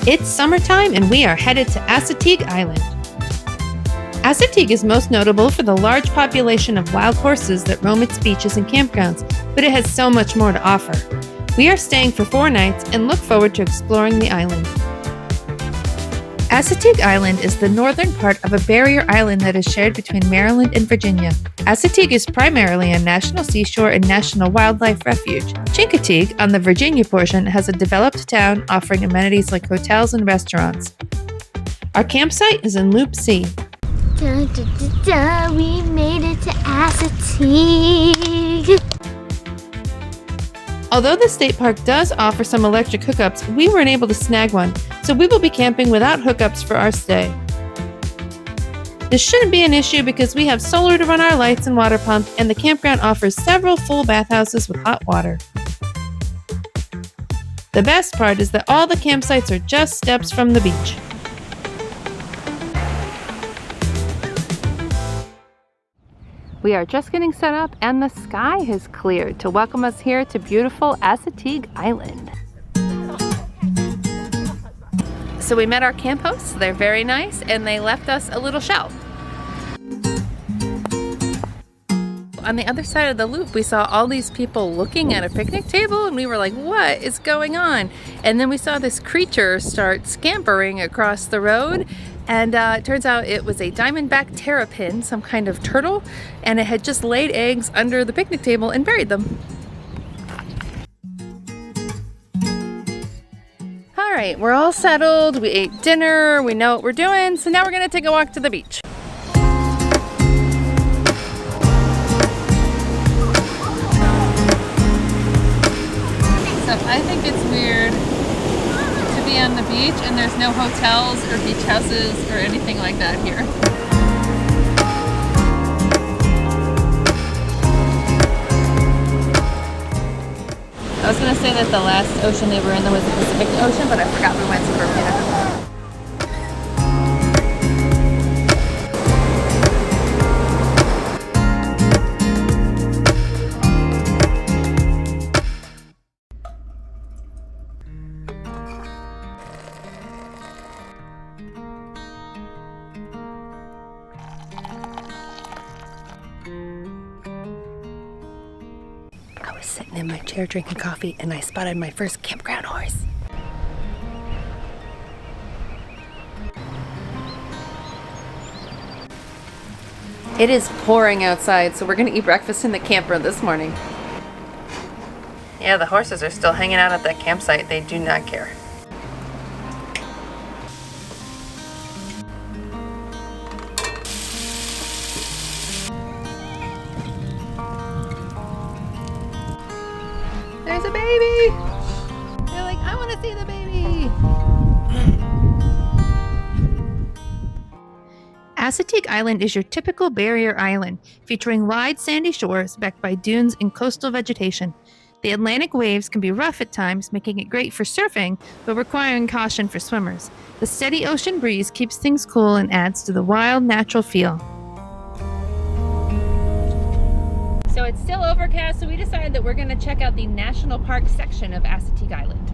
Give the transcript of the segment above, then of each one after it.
It's summertime and we are headed to Assateague Island. Assateague is most notable for the large population of wild horses that roam its beaches and campgrounds, but it has so much more to offer. We are staying for 4 nights and look forward to exploring the island. Assateague Island is the northern part of a barrier island that is shared between Maryland and Virginia. Assateague is primarily a national seashore and national wildlife refuge. Chincoteague, on the Virginia portion, has a developed town offering amenities like hotels and restaurants. Our campsite is in Loop C. Da, da, da, da, we made it to Assateague. Although the state park does offer some electric hookups, we weren't able to snag one, so we will be camping without hookups for our stay. This shouldn't be an issue because we have solar to run our lights and water pump, and the campground offers several full bathhouses with hot water. The best part is that all the campsites are just steps from the beach. We are just getting set up and the sky has cleared to welcome us here to beautiful Assateague Island. So we met our camp hosts, they're very nice, and they left us a little shell. On the other side of the loop, we saw all these people looking at a picnic table and we were like, what is going on? And then we saw this creature start scampering across the road. And it turns out it was a diamondback terrapin, some kind of turtle, and it had just laid eggs under the picnic table and buried them. All right, we're all settled, we ate dinner, we know what we're doing, so now we're gonna take a walk to the beach. So I think it's weird to be on the beach and there's no hotels or beach houses or anything like that here. I was gonna say that the last ocean they were in was the Pacific Ocean, but I forgot we went to Bermuda. I was sitting in my chair drinking coffee and I spotted my first campground horse. It is pouring outside, so we're gonna eat breakfast in the camper this morning. Yeah, the horses are still hanging out at that campsite. They do not care. There's a baby! They're like, I want to see the baby! Assateague Island is your typical barrier island, featuring wide sandy shores backed by dunes and coastal vegetation. The Atlantic waves can be rough at times, making it great for surfing, but requiring caution for swimmers. The steady ocean breeze keeps things cool and adds to the wild, natural feel. So it's still overcast, so we decided that we're going to check out the National Park section of Assateague Island.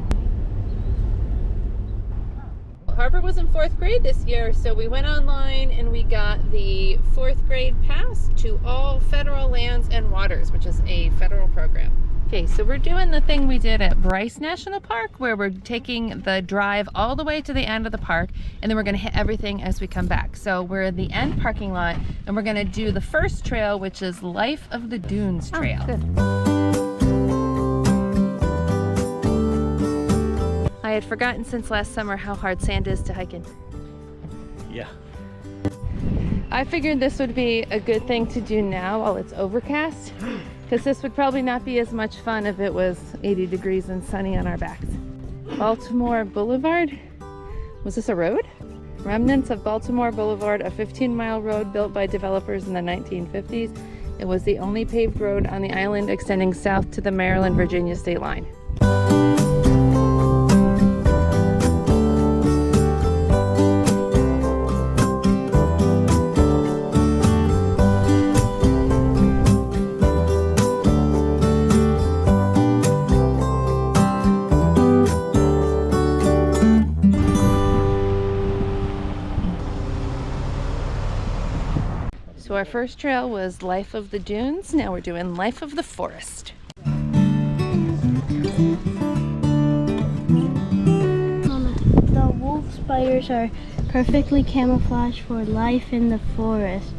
Harper was in 4th grade this year, so we went online and we got the 4th grade pass to all federal lands and waters, which is a federal program. Okay, so we're doing the thing we did at Bryce National Park, where we're taking the drive all the way to the end of the park, and then we're gonna hit everything as we come back. So we're in the end parking lot, and we're gonna do the first trail, which is Life of the Dunes Trail. Oh, good. I had forgotten since last summer how hard sand is to hike in. Yeah. I figured this would be a good thing to do now while it's overcast, because this would probably not be as much fun if it was 80 degrees and sunny on our backs. Baltimore Boulevard? Was this a road? Remnants of Baltimore Boulevard, a 15-mile road built by developers in the 1950s. It was the only paved road on the island extending south to the Maryland-Virginia state line. So our first trail was Life of the Dunes. Now we're doing Life of the Forest. The wolf spiders are perfectly camouflaged for life in the forest.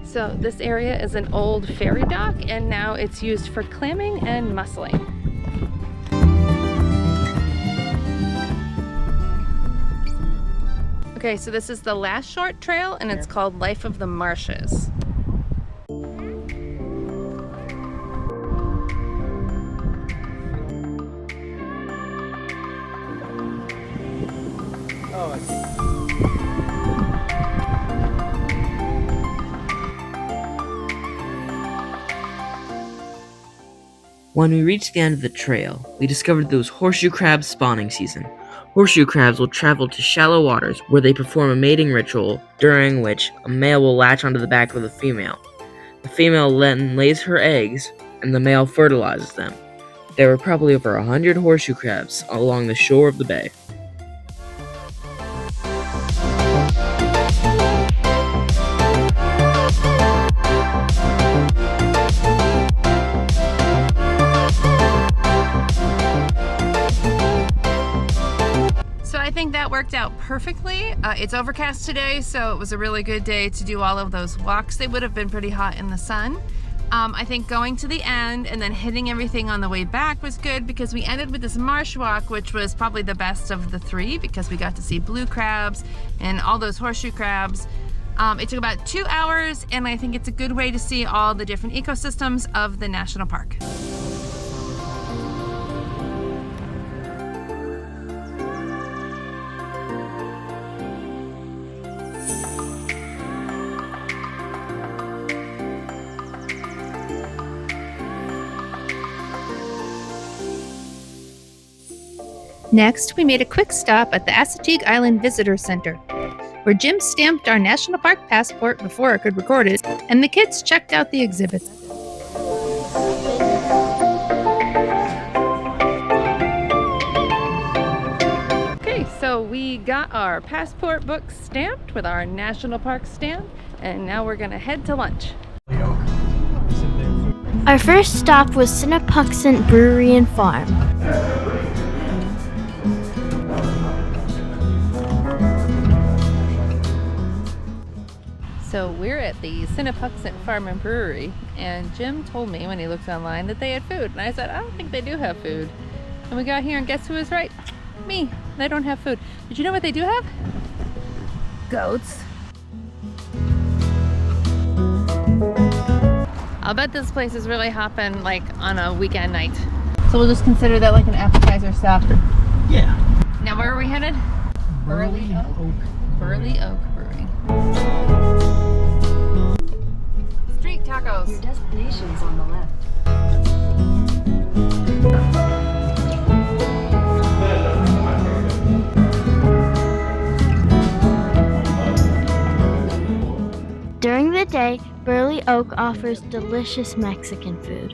So this area is an old ferry dock, and now it's used for clamming and mussling. Okay, so this is the last short trail, and it's called Life of the Marshes. Oh, I see. When we reached the end of the trail, we discovered that it was horseshoe crab spawning season. Horseshoe crabs will travel to shallow waters where they perform a mating ritual, during which a male will latch onto the back of the female. The female then lays her eggs, and the male fertilizes them. There were probably over 100 horseshoe crabs along the shore of the bay. I think that worked out perfectly. It's overcast today, so it was a really good day to do all of those walks. They would have been pretty hot in the sun. I think going to the end and then hitting everything on the way back was good because we ended with this Marsh Walk, which was probably the best of the three because we got to see blue crabs and all those horseshoe crabs. It took about 2 hours, and I think it's a good way to see all the different ecosystems of the national park. Next, we made a quick stop at the Assateague Island Visitor Center, where Jim stamped our national park passport before I could record it, and the kids checked out the exhibits. Okay, so we got our passport book stamped with our national park stamp, and now we're gonna head to lunch. Our first stop was Sinepuxent Brewery and Farm. So we're at the Sinepuxent Farm and Brewery, and Jim told me when he looked online that they had food, and I said, I don't think they do have food. And we got here, and guess who was right? Me. They don't have food. But you know what they do have? Goats. I'll bet this place is really hopping like on a weekend night. So we'll just consider that like an appetizer stop. Yeah. Now where are we headed? Burley Oak. Burley Oak Brewing. Street tacos. Your destination's on the left. During the day, Burley Oak offers delicious Mexican food.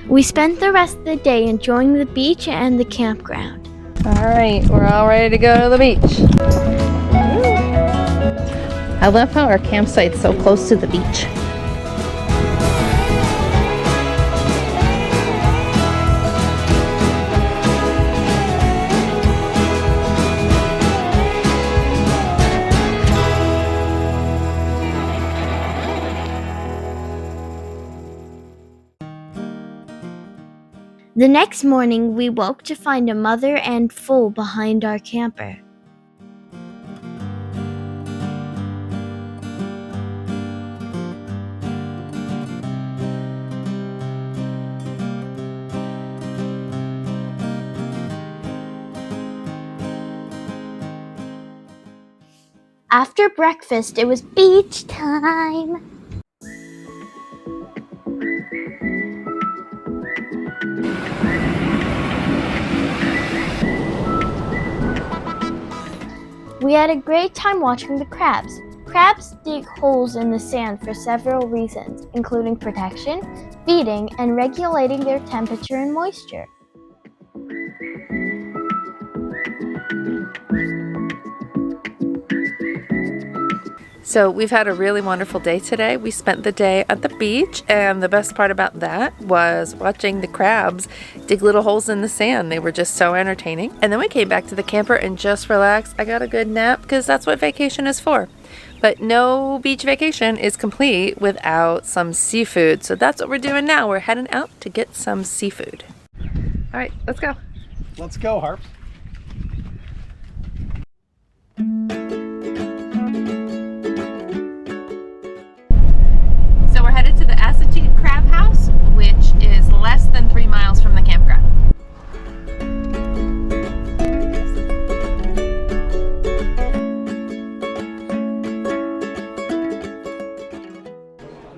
We spent the rest of the day enjoying the beach and the campground. All right, we're all ready to go to the beach. I love how our campsite's so close to the beach. The next morning, we woke to find a mother and foal behind our camper. After breakfast, it was beach time. We had a great time watching the crabs. Crabs dig holes in the sand for several reasons, including protection, feeding, and regulating their temperature and moisture. So we've had a really wonderful day today. We spent the day at the beach, and the best part about that was watching the crabs dig little holes in the sand. They were just so entertaining. And then we came back to the camper and just relaxed. I got a good nap because that's what vacation is for. But no beach vacation is complete without some seafood. So that's what we're doing now. We're heading out to get some seafood. All right, let's go. Let's go, Harp. So we're headed to the Assateague Crab House, which is less than 3 miles from the campground.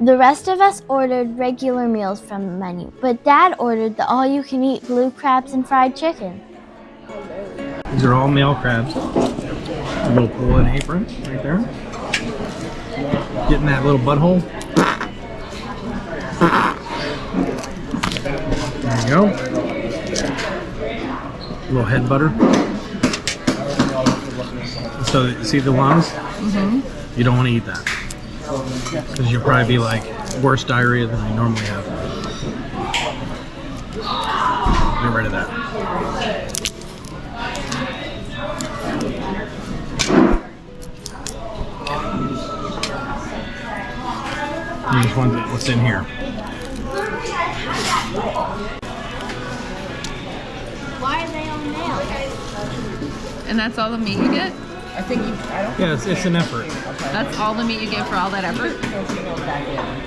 The rest of us ordered regular meals from the menu, but Dad ordered the all-you-can-eat blue crabs and fried chicken. These are all male crabs. A little pull and apron right there. Getting that little butthole. There you go. A little head butter. So, see the lungs? Mm-hmm. You don't want to eat that. Because you'll probably be like worse diarrhea than you normally have. Get rid of that. You just want what's in here. Why are they on nails? And that's all the meat you get? Yeah, it's an effort. That's all the meat you get for all that effort?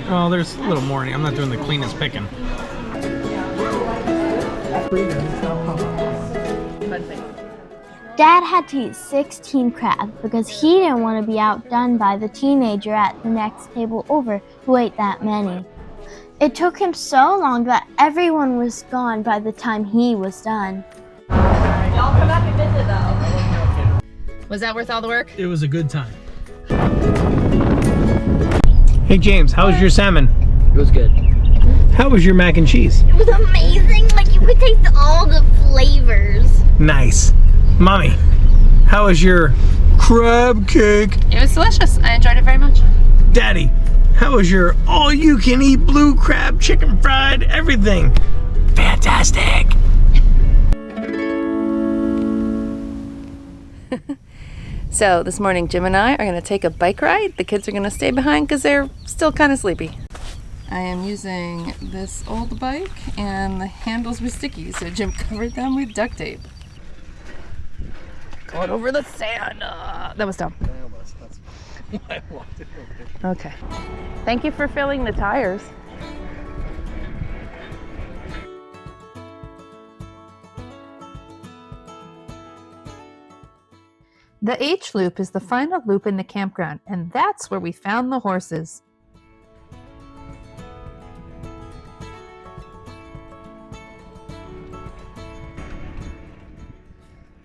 Oh, there's a little more in here. I'm not doing the cleanest picking. Dad had to eat 16 crabs because he didn't want to be outdone by the teenager at the next table over who ate that many. It took him so long that everyone was gone by the time he was done. Y'all come back and visit though. Was that worth all the work? It was a good time. Hey James, how was your salmon? It was good. How was your mac and cheese? It was amazing, like you could taste all the flavors. Nice. Mommy, how was your crab cake? It was delicious. I enjoyed it very much. Daddy, how was your all-you-can-eat blue crab, chicken fried, everything? Fantastic. So this morning, Jim and I are going to take a bike ride. The kids are going to stay behind because they're still kind of sleepy. I am using this old bike and the handles were sticky, so Jim covered them with duct tape. Going over the sand. That was dumb. Okay. Thank you for filling the tires. The H loop is the final loop in the campground, and that's where we found the horses.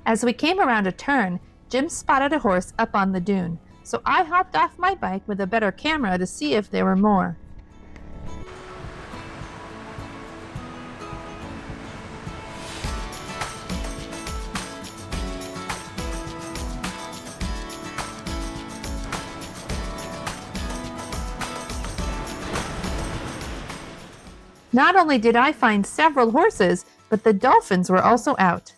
As we came around a turn, Jim spotted a horse up on the dune, so I hopped off my bike with a better camera to see if there were more. Not only did I find several horses, but the dolphins were also out.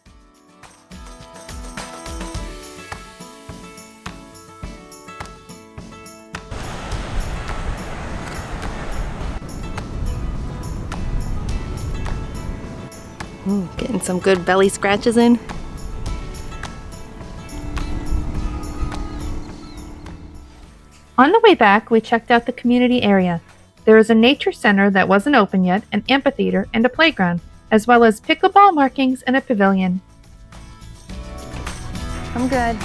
Getting some good belly scratches in. On the way back, we checked out the community area. There is a nature center that wasn't open yet, an amphitheater, and a playground, as well as pickleball markings and a pavilion. I'm good.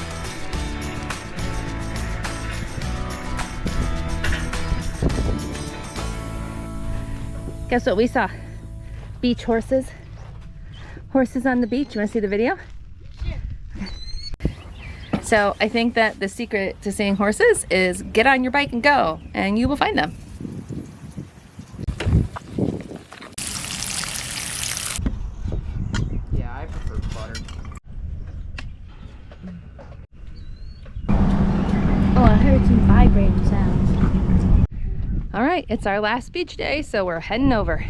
Guess what we saw? Beach horses. Horses on the beach. You want to see the video? Sure. So I think that the secret to seeing horses is get on your bike and go, and you will find them. Yeah, I prefer butter. Oh, I heard some vibrating sounds. All right, it's our last beach day, so we're heading over.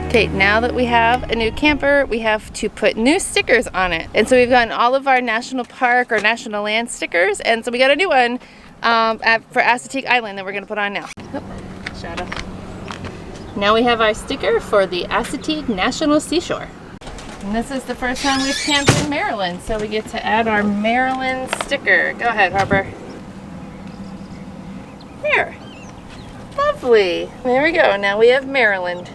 Okay, now that we have a new camper, we have to put new stickers on it. And so we've gotten all of our national park or national land stickers, and so we got a new one for Assateague Island that we're gonna put on now. Oh, shadow. Now we have our sticker for the Assateague National Seashore. And this is the first time we've camped in Maryland, so we get to add our Maryland sticker. Go ahead, Harper. There. Lovely. There we go, now we have Maryland.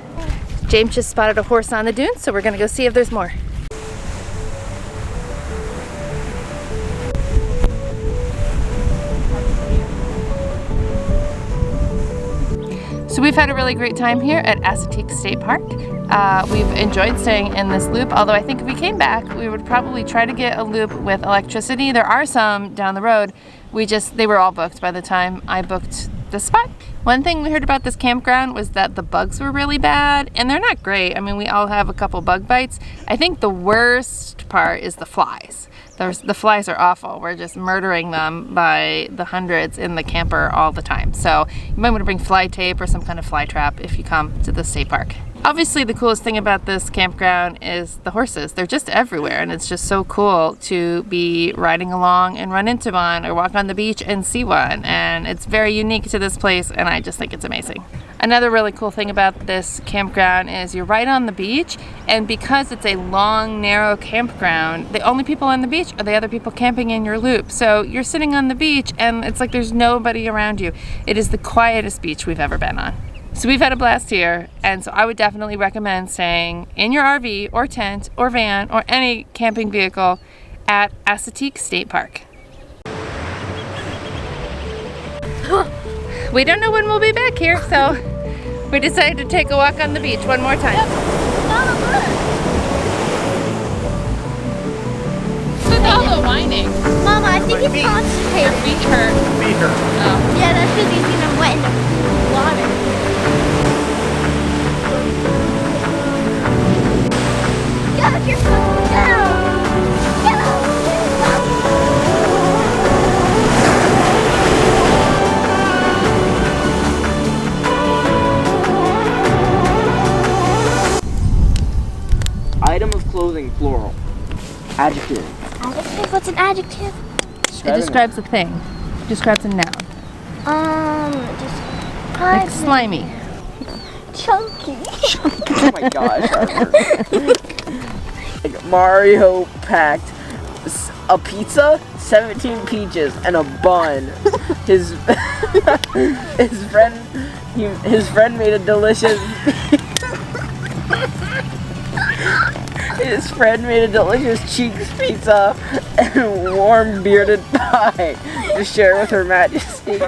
James just spotted a horse on the dunes, so we're gonna go see if there's more. So we've had a really great time here at Assateague State Park. We've enjoyed staying in this loop, although I think if we came back, we would probably try to get a loop with electricity. There are some down the road. They were all booked by the time I booked this spot. One thing we heard about this campground was that the bugs were really bad, and they're not great. I mean, we all have a couple bug bites. I think the worst part is the flies. The flies are awful. We're just murdering them by the hundreds in the camper all the time. So you might want to bring fly tape or some kind of fly trap if you come to the state park. Obviously, the coolest thing about this campground is the horses. They're just everywhere, and it's just so cool to be riding along and run into one or walk on the beach and see one. And it's very unique to this place, and I just think it's amazing. Another really cool thing about this campground is you're right on the beach, and because it's a long, narrow campground, the only people on the beach are the other people camping in your loop. So you're sitting on the beach, and it's like there's nobody around you. It is the quietest beach we've ever been on. So we've had a blast here, and so I would definitely recommend staying in your RV or tent or van or any camping vehicle at Assateague State Park. We don't know when we'll be back here, so we decided to take a walk on the beach one more time. Look at all the whining. Mama, I think it's constipated. Your feet hurt. Feet hurt. Oh. Yeah, that's because he's been wet in the water. Go, you're going down. Item of clothing, plural. Adjective. Adjective? What's an adjective? It describes a thing. It describes a noun. Like slimy. Chunky. Oh my gosh, Harper. Like Mario packed a pizza, 17 peaches, and a bun. His friend made a delicious His friend made a delicious cheeks pizza and warm bearded pie to share with Her Majesty.